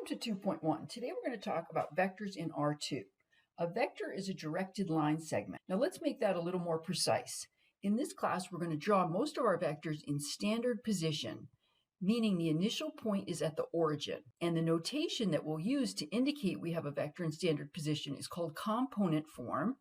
Welcome to 2.1. Today we're going to talk about vectors in R2. A vector is a directed line segment. Now let's make that a little more precise. In this class, we're going to draw most of our vectors in standard position, meaning the initial point is at the origin. And the notation that we'll use to indicate we have a vector in standard position is called component form,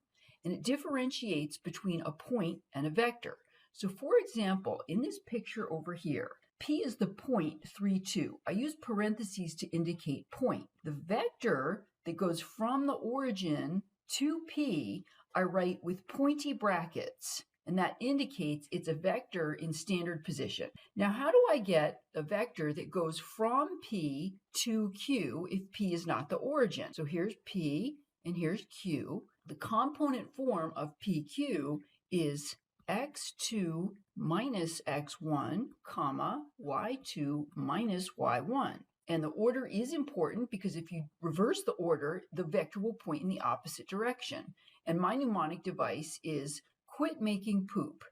and it differentiates between a point and a vector. So for example, in this picture over here, P is the point 3, 2. I use parentheses to indicate point. The vector that goes from the origin to P, I write with pointy brackets, and that indicates it's a vector in standard position. Now, how do I get a vector that goes from P to Q if P is not the origin? So here's P and here's Q. The component form of PQ is x2 minus x1, comma, y2 minus y1. And the order is important because if you reverse the order, the vector will point in the opposite direction. And my mnemonic device is quit making poop,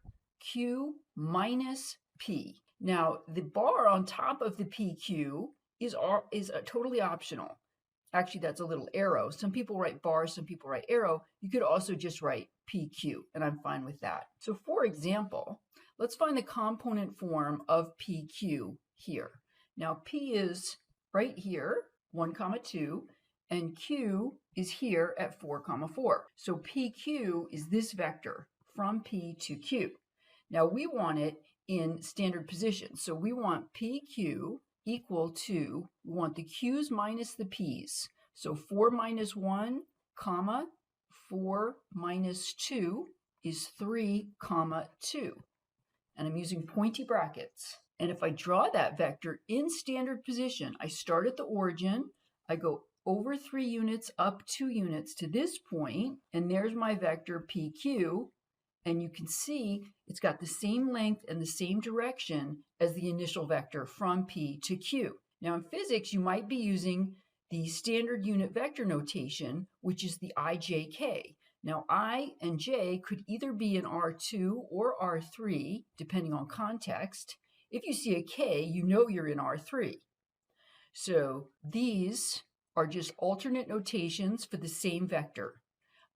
Q minus P. Now, the bar on top of the PQ is totally optional. Actually, that's a little arrow. Some people write bar, some people write arrow. You could also just write PQ, and I'm fine with that. So for example, let's find the component form of PQ here. Now, P is right here, 1, 2, and Q is here at 4, 4. So PQ is this vector from P to Q. Now, we want it in standard position. So we want PQ equal to, we want the Q's minus the P's. So 4 minus 1, comma, 4 minus 2 is 3, 2. And I'm using pointy brackets. And if I draw that vector in standard position, I start at the origin, I go over 3 units, up 2 units to this point, and there's my vector PQ. And you can see it's got the same length and the same direction as the initial vector from P to Q. Now in physics, you might be using the standard unit vector notation, which is the IJK. Now I and J could either be in R2 or R3, depending on context. If you see a K, you know you're in R3. So these are just alternate notations for the same vector.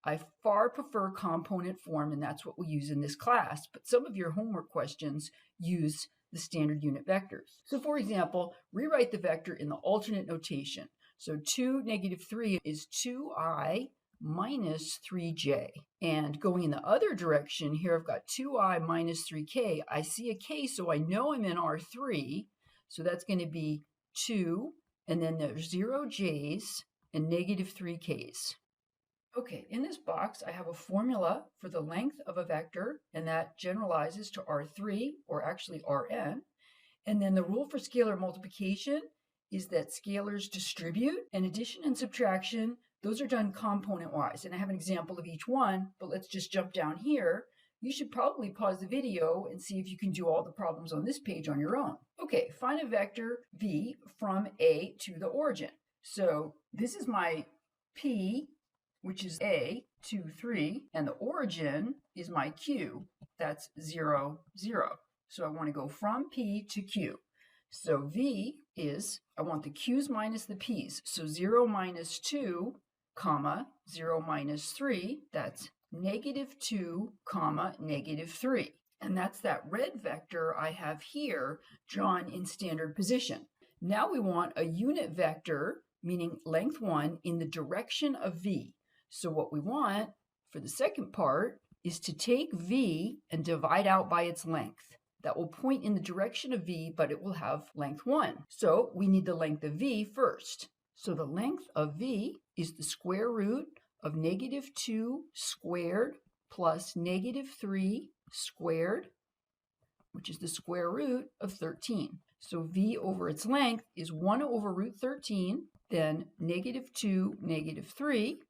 I far prefer component form, and that's what we use in this class, but some of your homework questions use the standard unit vectors. So for example, rewrite the vector in the alternate notation. So 2, -3 is 2i minus 3j. And going in the other direction, here I've got 2i minus 3k. I see a k, so I know I'm in R3. So that's going to be 2, and then there's 0 j's and -3k's. Okay, in this box, I have a formula for the length of a vector, and that generalizes to R3, or actually Rn. And then the rule for scalar multiplication is that scalars distribute, and addition and subtraction, those are done component-wise. And I have an example of each one, but let's just jump down here. You should probably pause the video and see if you can do all the problems on this page on your own. Okay, find a vector v from A to the origin. So this is my P, which is A, 2, 3, and the origin is my Q, that's 0, 0. So I want to go from P to Q. So V is, I want the Q's minus the P's. So 0 minus 2, comma, 0 minus 3, that's -2, comma, -3. And that's that red vector I have here drawn in standard position. Now we want a unit vector, meaning length 1, in the direction of V. So what we want for the second part is to take V and divide out by its length. That will point in the direction of V, but it will have length 1. So we need the length of V first. So the length of V is the square root of -2 squared plus -3 squared, which is the square root of 13. So V over its length is 1 over root 13, then -2, -3.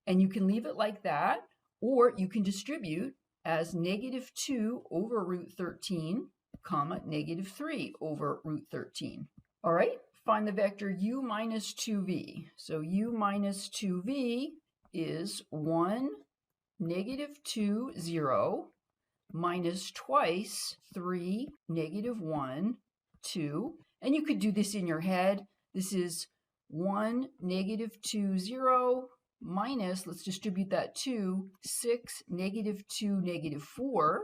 And you can leave it like that, or you can distribute as -2 over root 13, comma, -3 over root 13. All right, find the vector u minus 2v. So u minus 2v is 1, -2, 0, minus twice 3, -1, 2. And you could do this in your head. This is 1, negative 2, 0, minus, let's distribute that 2, 6, negative 2, negative 4,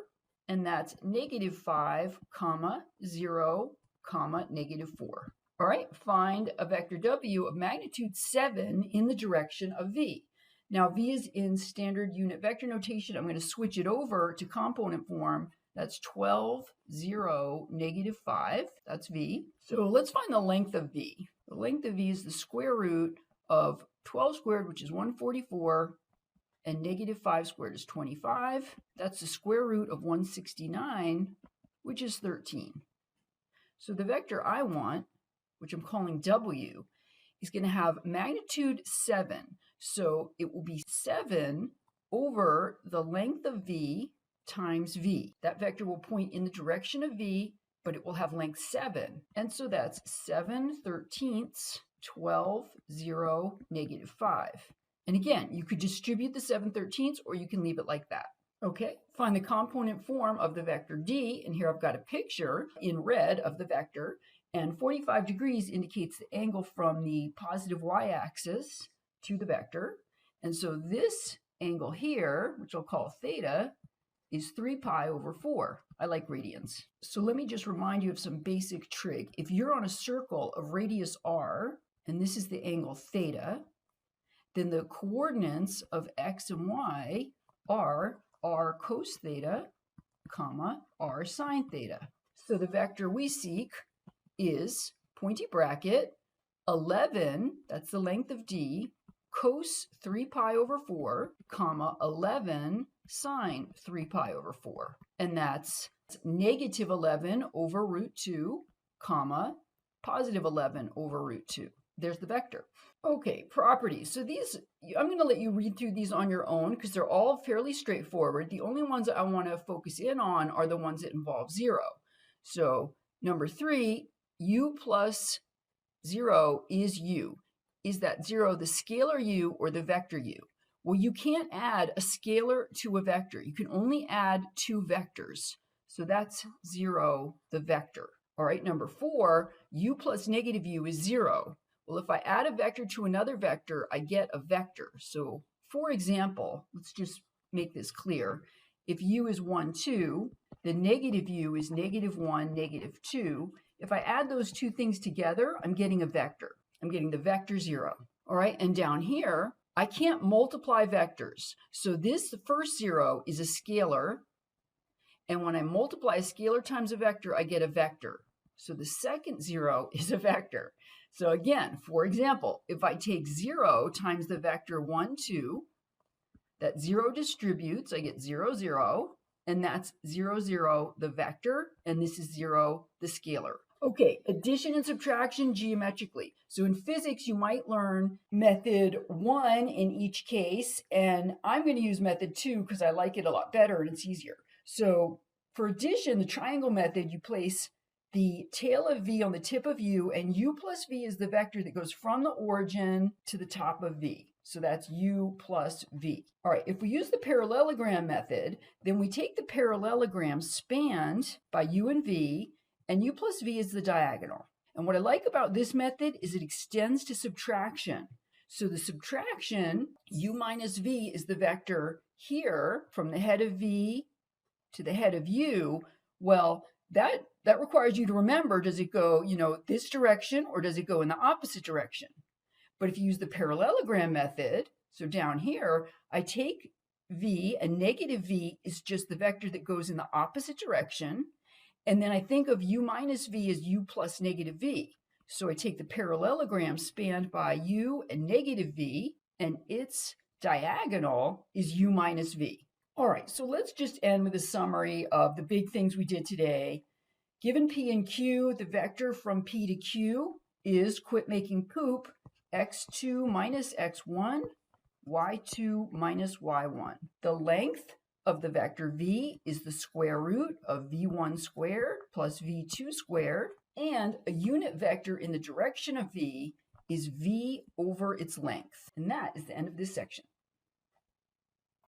and that's negative 5, comma, 0, comma, negative 4. All right, find a vector W of magnitude 7 in the direction of V. Now, V is in standard unit vector notation. I'm going to switch it over to component form. That's 12, 0, negative 5. That's V. So let's find the length of V. The length of V is the square root of 12 squared, which is 144, and negative 5 squared is 25. That's the square root of 169, which is 13. So the vector I want, which I'm calling W, is going to have magnitude 7. So it will be 7 over the length of V times V. That vector will point in the direction of V, but it will have length 7. And so that's 7/13, 12, 0, negative 5. And again, you could distribute the 7/13 or you can leave it like that. Okay, find the component form of the vector D, and here I've got a picture in red of the vector, and 45 degrees indicates the angle from the positive y-axis to the vector. And so this angle here, which I'll call theta, is 3 pi over 4. I like radians. So let me just remind you of some basic trig. If you're on a circle of radius r, and this is the angle theta, then the coordinates of x and y are r cos theta, comma, r sine theta. So the vector we seek is, pointy bracket, 11, that's the length of D, cos 3 pi over 4, comma, 11 sine 3 pi over 4. And that's negative 11 over root 2, comma, positive 11 over root 2. There's the vector. Okay, properties. So these, I'm going to let you read through these on your own because they're all fairly straightforward. The only ones that I want to focus in on are the ones that involve 0. So number 3, u plus 0 is u. Is that 0 the scalar u or the vector u? Well, you can't add a scalar to a vector. You can only add 2 vectors. So that's 0, the vector. All right, number 4, u plus negative u is 0. Well, if I add a vector to another vector, I get a vector. So, for example, let's just make this clear. If u is 1, 2, then negative u is negative 1, negative 2. If I add those two things together, I'm getting a vector. I'm getting the vector 0. All right, and down here, I can't multiply vectors. So this first 0 is a scalar. And when I multiply a scalar times a vector, I get a vector. So the second 0 is a vector. So again, for example, if I take 0 times the vector 1, 2, that 0 distributes, I get 0, 0, and that's 0, 0, the vector, and this is 0, the scalar. Okay, addition and subtraction geometrically. So in physics, you might learn method 1 in each case, and I'm going to use method 2 because I like it a lot better and it's easier. So for addition, the triangle method, you place the tail of V on the tip of U, and U plus V is the vector that goes from the origin to the top of V. So that's U plus V. All right, if we use the parallelogram method, then we take the parallelogram spanned by U and V, and U plus V is the diagonal. And what I like about this method is it extends to subtraction. So the subtraction, U minus V, is the vector here from the head of V to the head of U. Well, that requires you to remember, does it go, this direction or does it go in the opposite direction? But if you use the parallelogram method, so down here, I take V, and negative V is just the vector that goes in the opposite direction. And then I think of U minus V as U plus negative V. So I take the parallelogram spanned by U and negative V, and its diagonal is U minus V. All right, so let's just end with a summary of the big things we did today. Given P and Q, the vector from P to Q is, quit making poop, x2 minus x1, y2 minus y1. The length of the vector V is the square root of v1 squared plus v2 squared, and a unit vector in the direction of V is V over its length. And that is the end of this section.